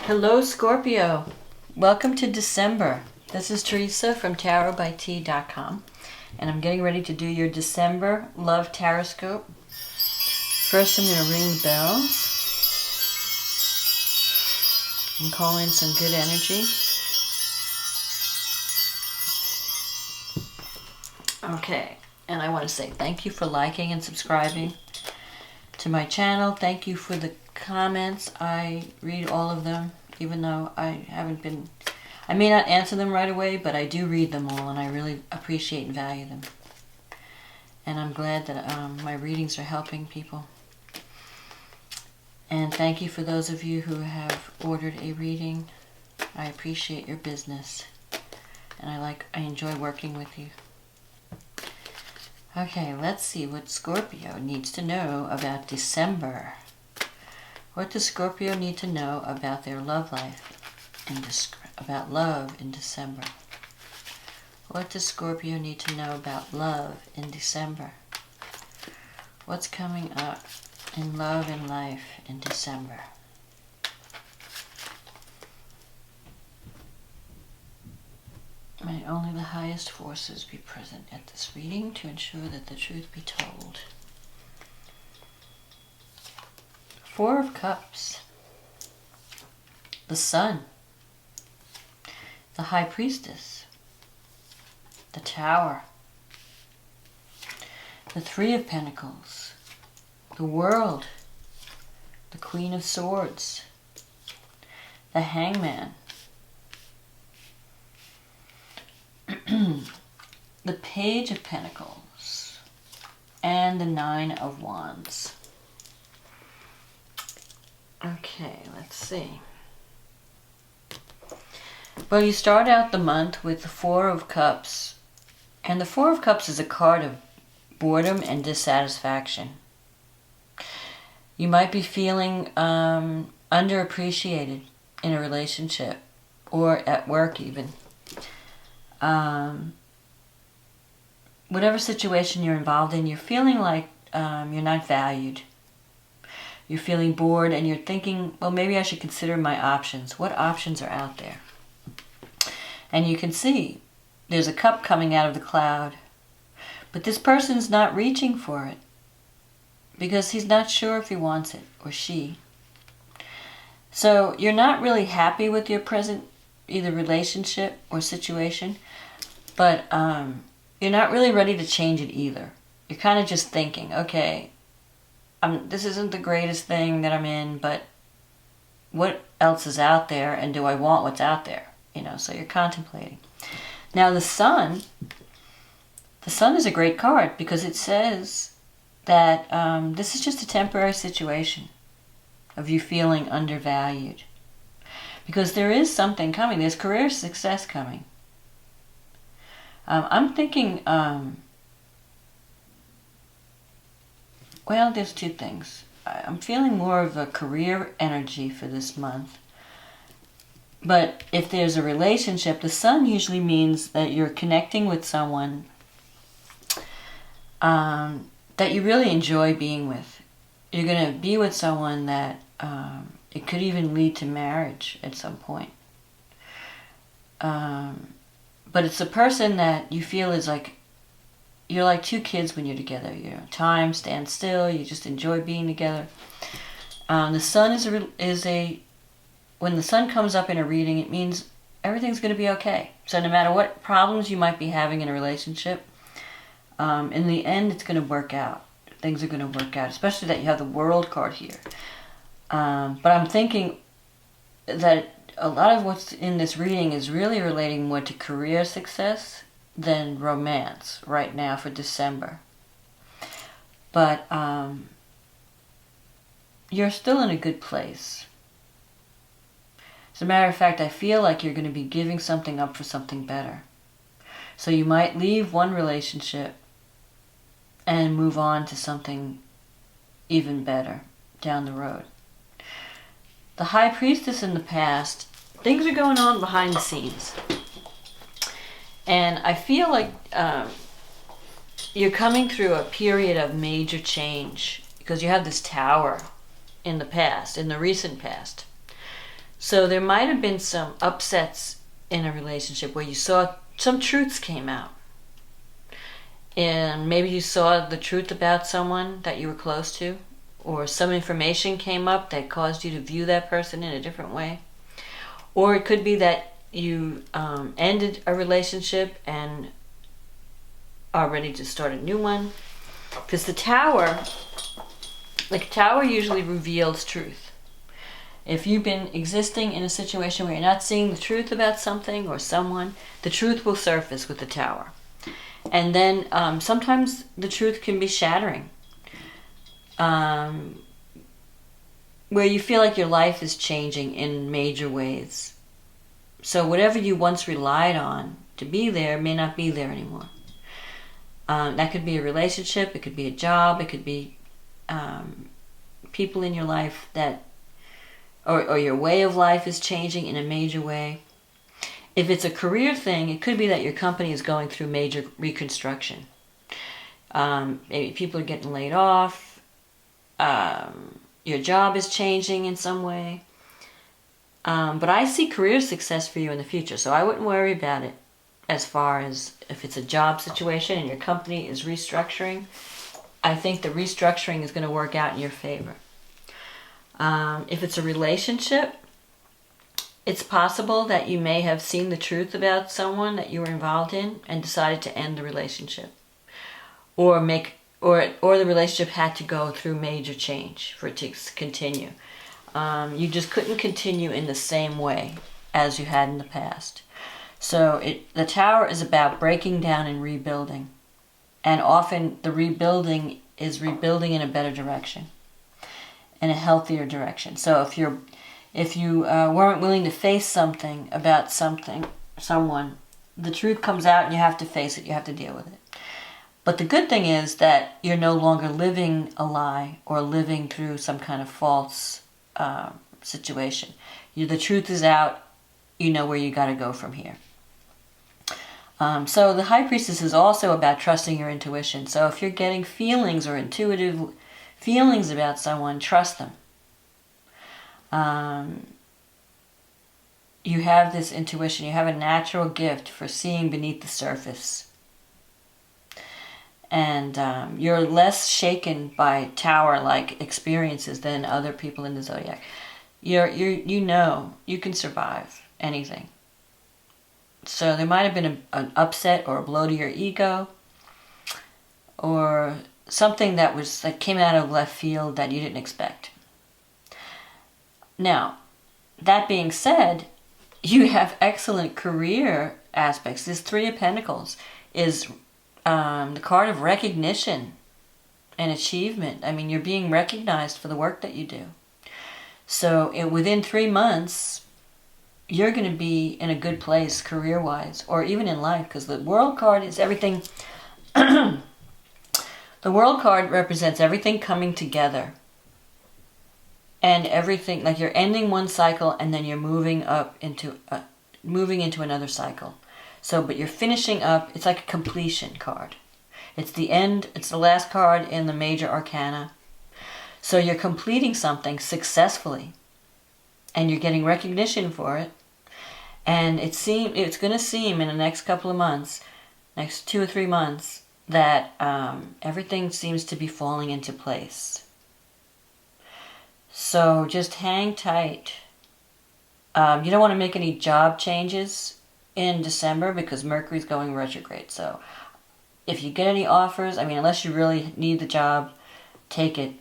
Hello, Scorpio. Welcome to December. This is Teresa from tarotbyt.com, and I'm getting ready to do your December Love TarotScope. First, I'm going to ring the bells and call in some good energy. Okay, and I want to say thank you for liking and subscribing to my channel. Thank you for the comments. I read all of them, even though I may not answer them right away, but I do read them all, and I really appreciate and value them. And I'm glad that my readings are helping people. And thank you for those of you who have ordered a reading. I appreciate your business, and I enjoy working with you. Okay, let's see what Scorpio needs to know about December. What does Scorpio need to know about their love life, about love in December? What does Scorpio need to know about love in December? What's coming up in love and life in December? May only the highest forces be present at this reading to ensure that the truth be told. Four of Cups, the Sun, the High Priestess, the Tower, the Three of Pentacles, the World, the Queen of Swords, the Hangman, the Page of Pentacles, and the Nine of Wands. Okay, let's see. Well, you start out the month with the Four of Cups. And the Four of Cups is a card of boredom and dissatisfaction. You might be feeling underappreciated in a relationship or at work even. Whatever situation you're involved in, you're feeling like you're not valued. You're feeling bored and you're thinking, well, maybe I should consider my options. What options are out there? And you can see there's a cup coming out of the cloud. But this person's not reaching for it because he's not sure if he wants it, or she. So you're not really happy with your present either relationship or situation, but you're not really ready to change it either. You're kind of just thinking, okay, this isn't the greatest thing that I'm in, but what else is out there, and do I want what's out there? So you're contemplating. Now the Sun is a great card because it says that this is just a temporary situation of you feeling undervalued. Because there is something coming. There's career success coming. I'm thinking, well, there's two things. I'm feeling more of a career energy for this month. But if there's a relationship, the Sun usually means that you're connecting with someone that you really enjoy being with. You're going to be with someone that it could even lead to marriage at some point. But it's a person that you feel is like, you're like two kids when you're together. Time stands still. You just enjoy being together. The Sun when the Sun comes up in a reading, it means everything's going to be okay. So no matter what problems you might be having in a relationship, in the end, it's going to work out. Things are going to work out, especially that you have the World card here. But I'm thinking that a lot of what's in this reading is really relating more to career success than romance right now for December. But you're still in a good place. As a matter of fact, I feel like you're going to be giving something up for something better. So you might leave one relationship and move on to something even better down the road. The High Priestess in the past, things are going on behind the scenes. And I feel like you're coming through a period of major change because you have this Tower in the past, in the recent past. So there might have been some upsets in a relationship where you saw some truths came out. And maybe you saw the truth about someone that you were close to, or some information came up that caused you to view that person in a different way. Or it could be that you ended a relationship and are ready to start a new one. Because the tower usually reveals truth. If you've been existing in a situation where you're not seeing the truth about something or someone, the truth will surface with the tower. And then sometimes the truth can be shattering. Where you feel like your life is changing in major ways. So whatever you once relied on to be there may not be there anymore. That could be a relationship, it could be a job, it could be people in your life that, or your way of life is changing in a major way. If it's a career thing, it could be that your company is going through major reconstruction. Maybe people are getting laid off. Your job is changing in some way. But I see career success for you in the future, so I wouldn't worry about it as far as if it's a job situation and your company is restructuring. I think the restructuring is going to work out in your favor. If it's a relationship, it's possible that you may have seen the truth about someone that you were involved in and decided to end the relationship. Or the relationship had to go through major change for it to continue. You just couldn't continue in the same way as you had in the past. So the tower is about breaking down and rebuilding. And often the rebuilding is rebuilding in a better direction, in a healthier direction. So if you weren't willing to face something about someone, the truth comes out and you have to face it, you have to deal with it. But the good thing is that you're no longer living a lie or living through some kind of false situation. The truth is out, you know where you got to go from here. So the High Priestess is also about trusting your intuition. So if you're getting feelings or intuitive feelings about someone, trust them. You have this intuition. You have a natural gift for seeing beneath the surface. And you're less shaken by tower-like experiences than other people in the zodiac. You know you can survive anything. So there might have been an upset or a blow to your ego, or something that came out of left field that you didn't expect. Now, that being said, you have excellent career aspects. This Three of Pentacles is the card of recognition and achievement. I mean, you're being recognized for the work that you do. So within 3 months, you're going to be in a good place career-wise, or even in life, because the World card is everything. The World card represents everything coming together. And everything, like you're ending one cycle and then you're moving into another cycle. So, but you're finishing up, it's like a completion card. It's the end, it's the last card in the major arcana. So you're completing something successfully. And you're getting recognition for it. And it's going to seem in the next couple of months, next 2 or 3 months, that everything seems to be falling into place. So just hang tight. You don't want to make any job changes in December because Mercury's going retrograde. So if you get any offers, I mean, unless you really need the job, take it.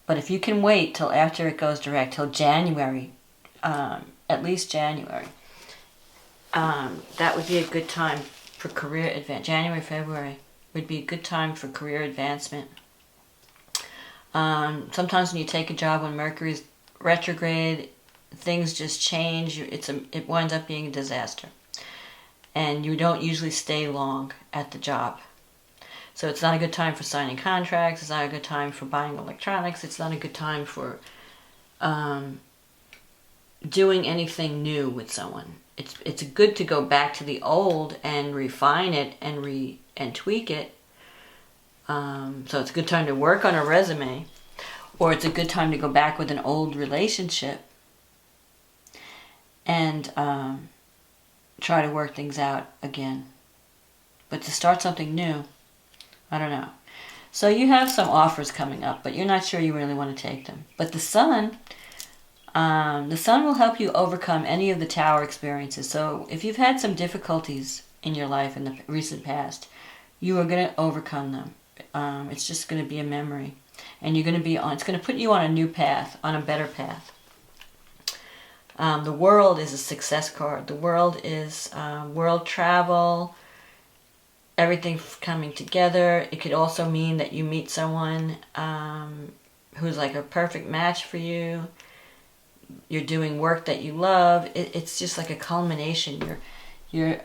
But if you can wait till after it goes direct, till January, at least January, that would be a good time for career advance. January, February would be a good time for career advancement. Sometimes when you take a job when Mercury's retrograde, things just change. It winds up being a disaster. And you don't usually stay long at the job. So it's not a good time for signing contracts. It's not a good time for buying electronics. It's not a good time for doing anything new with someone. It's good to go back to the old and refine it and tweak it. So it's a good time to work on a resume, or it's a good time to go back with an old relationship and try to work things out again. But to start something new, I don't know. So you have some offers coming up, but you're not sure you really want to take them. But the sun will help you overcome any of the tower experiences. So if you've had some difficulties in your life in the recent past, you are going to overcome them. It's just going to be a memory. And you're going to be on, it's going to put you on a new path, on a better path. The world is a success card. The world is world travel, everything coming together. It could also mean that you meet someone who's like a perfect match for you. You're doing work that you love. It's just like a culmination. You're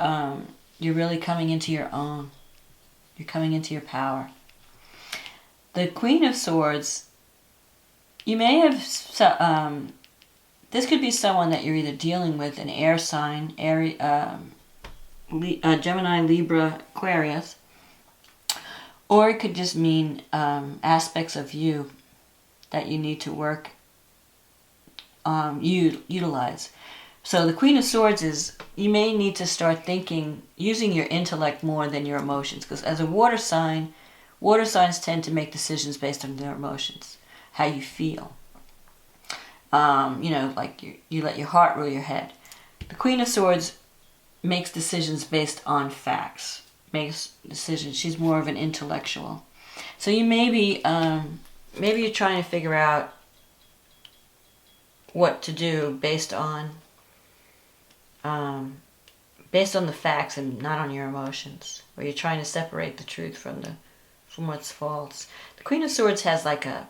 really coming into your own. You're coming into your power. The Queen of Swords, you may have, this could be someone that you're either dealing with, an air sign, Gemini, Libra, Aquarius, or it could just mean aspects of you that you need to work, utilize. So the Queen of Swords is, you may need to start thinking, using your intellect more than your emotions, because as a water signs tend to make decisions based on their emotions, how you feel. Like you let your heart rule your head. The Queen of Swords makes decisions based on facts. Makes decisions. She's more of an intellectual. So you maybe you're trying to figure out what to do based on the facts and not on your emotions. Or you're trying to separate the truth from what's false. The Queen of Swords has like a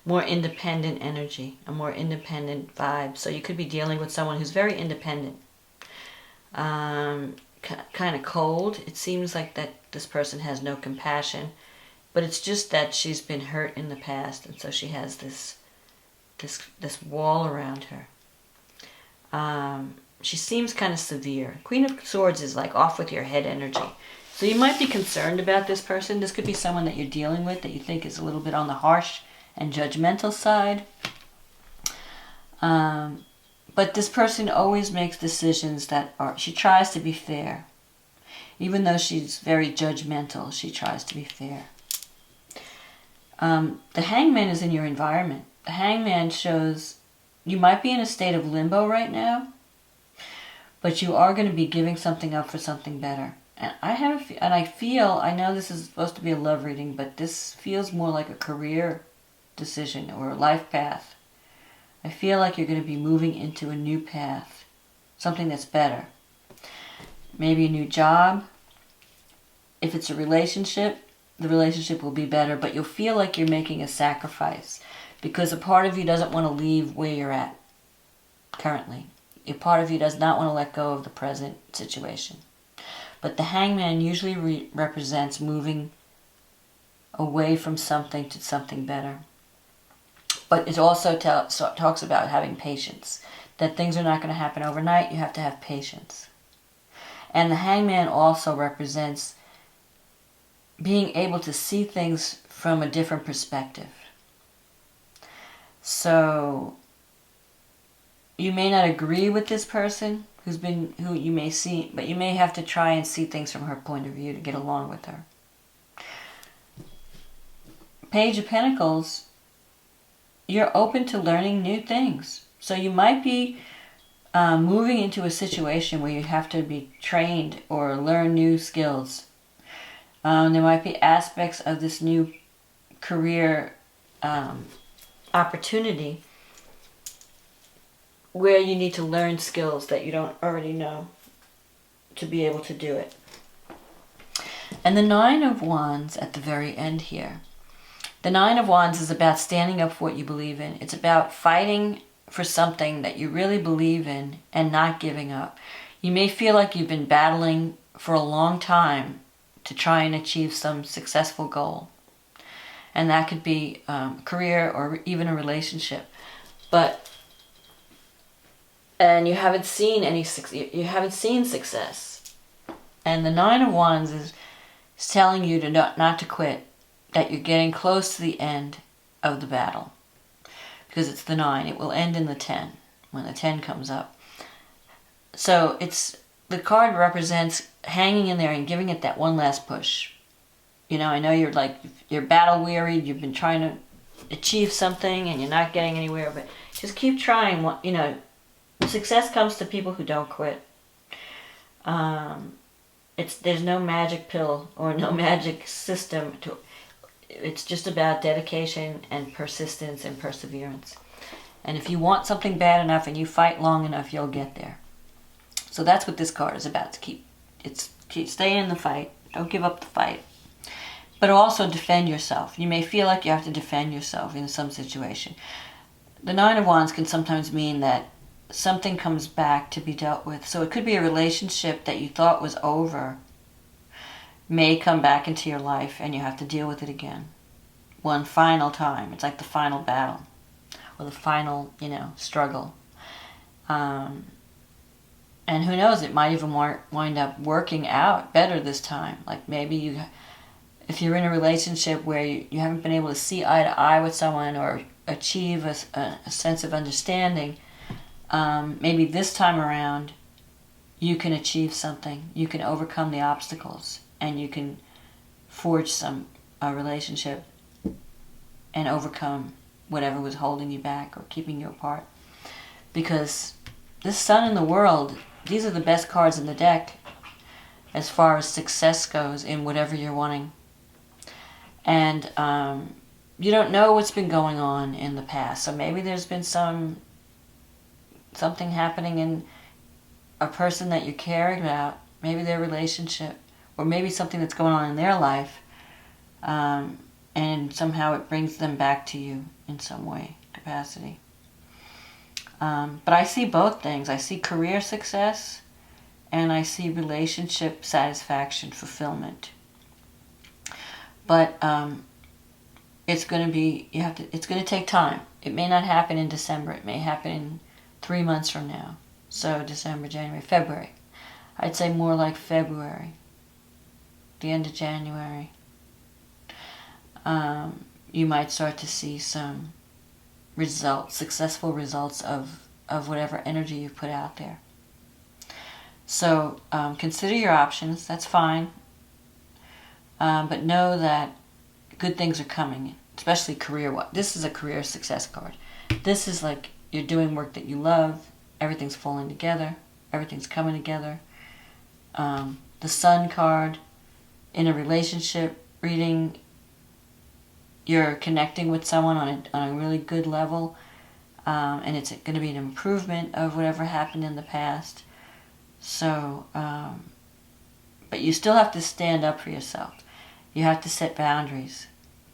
more independent energy, a more independent vibe. So you could be dealing with someone who's very independent. Kind of cold. It seems like that this person has no compassion, but it's just that she's been hurt in the past, and so she has this wall around her. She seems kind of severe. Queen of Swords is like off with your head energy. So you might be concerned about this person. This could be someone that you're dealing with that you think is a little bit on the harsh and judgmental side. But this person always makes decisions she tries to be fair. Even though she's very judgmental, she tries to be fair. The Hangman is in your environment. The Hangman shows you might be in a state of limbo right now, but you are going to be giving something up for something better. And I know this is supposed to be a love reading, but this feels more like a career decision or a life path. I feel like you're going to be moving into a new path, something that's better. Maybe a new job. If it's a relationship, the relationship will be better, but you'll feel like you're making a sacrifice because a part of you doesn't want to leave where you're at currently. A part of you does not want to let go of the present situation. But the Hangman usually represents moving away from something to something better. But it also talks about having patience. That things are not going to happen overnight. You have to have patience. And the Hangman also represents being able to see things from a different perspective. So you may not agree with this person who you may see, but you may have to try and see things from her point of view to get along with her. Page of Pentacles, you're open to learning new things. So you might be moving into a situation where you have to be trained or learn new skills. There might be aspects of this new career opportunity where you need to learn skills that you don't already know to be able to do it. And the Nine of Wands at the very end here. The Nine of Wands is about standing up for what you believe in. It's about fighting for something that you really believe in and not giving up. You may feel like you've been battling for a long time to try and achieve some successful goal. And that could be a career or even a relationship. And you haven't seen success. And the Nine of Wands is telling you to not to quit, that you're getting close to the end of the battle. Because it's the 9, it will end in the 10, when the 10 comes up. So the card represents hanging in there and giving it that one last push. You know, I know you're battle wearied, you've been trying to achieve something and you're not getting anywhere, but just keep trying. You know, success comes to people who don't quit. There's no magic pill or no magic system it's just about dedication and persistence and perseverance. And if you want something bad enough and you fight long enough, you'll get there. So that's what this card is about, to keep stay in the fight. Don't give up the fight. But also defend yourself. You may feel like you have to defend yourself in some situation. The Nine of Wands can sometimes mean that something comes back to be dealt with. So it could be a relationship that you thought was over may come back into your life and you have to deal with it again. One final time. It's like the final battle or the final, struggle. And who knows, it might even wind up working out better this time. Like maybe if you're in a relationship where you haven't been able to see eye to eye with someone or achieve a sense of understanding, maybe this time around you can achieve something. You can overcome the obstacles and you can forge a relationship and overcome whatever was holding you back or keeping you apart. Because this Sun in the World, these are the best cards in the deck as far as success goes in whatever you're wanting. And you don't know what's been going on in the past. So maybe there's been something happening in a person that you care about, maybe their relationship, or maybe something that's going on in their life, and somehow it brings them back to you in some way, capacity. But I see both things. I see career success, and I see relationship satisfaction, fulfillment. But it's going to take time. It may not happen in December. It may happen in 3 months from now. So December, January, February. I'd say more like February, the end of January. You might start to see some successful results of whatever energy you've put out there. So consider your options. That's fine. But know that good things are coming, especially career-wise. This is a career success card. This is like you're doing work that you love. Everything's falling together. Everything's coming together. The Sun card, in a relationship reading, you're connecting with someone on a really good level, and it's going to be an improvement of whatever happened in the past. So, but you still have to stand up for yourself. You have to set boundaries.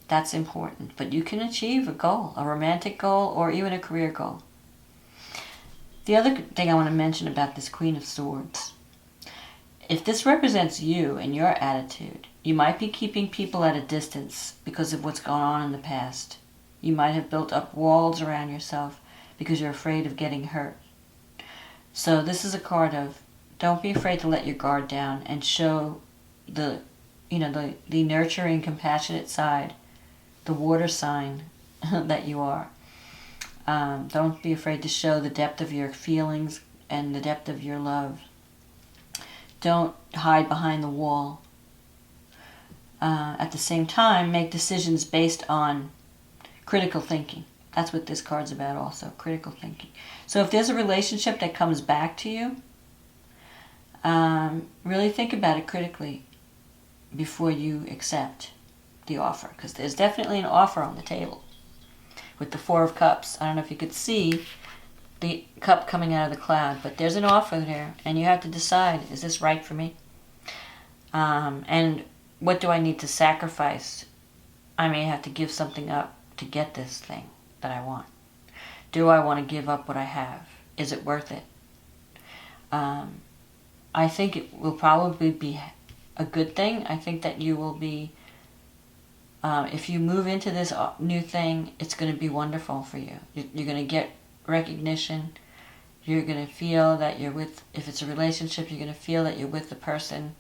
That's important. But you can achieve a goal, a romantic goal, or even a career goal. The other thing I want to mention about this Queen of Swords, if this represents you and your attitude, you might be keeping people at a distance because of what's gone on in the past. You might have built up walls around yourself because you're afraid of getting hurt. So this is a card of, don't be afraid to let your guard down and show the nurturing, compassionate side, the water sign that you are. Don't be afraid to show the depth of your feelings and the depth of your love. Don't hide behind the wall. At the same time, make decisions based on critical thinking. That's what this card's about also, critical thinking. So if there's a relationship that comes back to you, really think about it critically before you accept the offer. Because there's definitely an offer on the table with the Four of Cups. I don't know if you could see the cup coming out of the cloud, but there's an offer there, and you have to decide, is this right for me? And what do I need to sacrifice? I may have to give something up to get this thing that I want. Do I want to give up what I have? Is it worth it? I think it will probably be a good thing. I think that you will be, if you move into this new thing, it's going to be wonderful for you. You're going to get recognition. You're going to feel that you're with, if it's a relationship, you're going to feel that you're with the person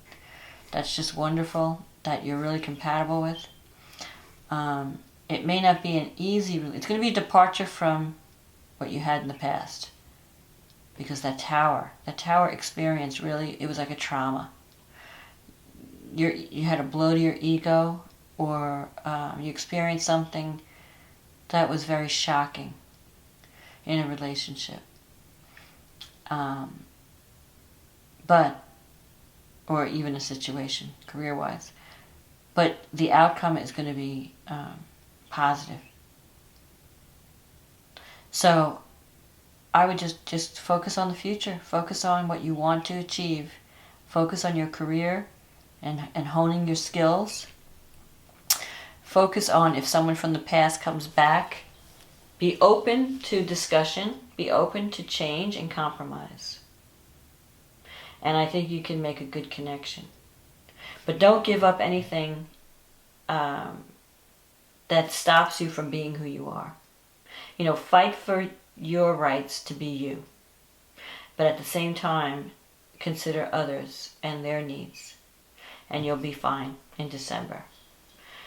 that's just wonderful, that you're really compatible with. It may not be an easy, it's going to be a departure from what you had in the past. because that tower experience really, it was like a trauma. You had a blow to your ego, or you experienced something that was very shocking in a relationship. Or even a situation, career-wise. But the outcome is going to be positive. So I would just focus on the future. Focus on what you want to achieve. Focus on your career and honing your skills. Focus on if someone from the past comes back. Be open to discussion. Be open to change and compromise. And I think you can make a good connection. But don't give up anything that stops you from being who you are. You know, fight for your rights to be you. But at the same time, consider others and their needs. And you'll be fine in December.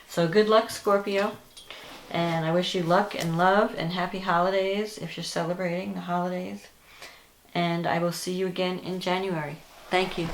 So good luck, Scorpio. And I wish you luck and love and happy holidays if you're celebrating the holidays. And I will see you again in January. Thank you.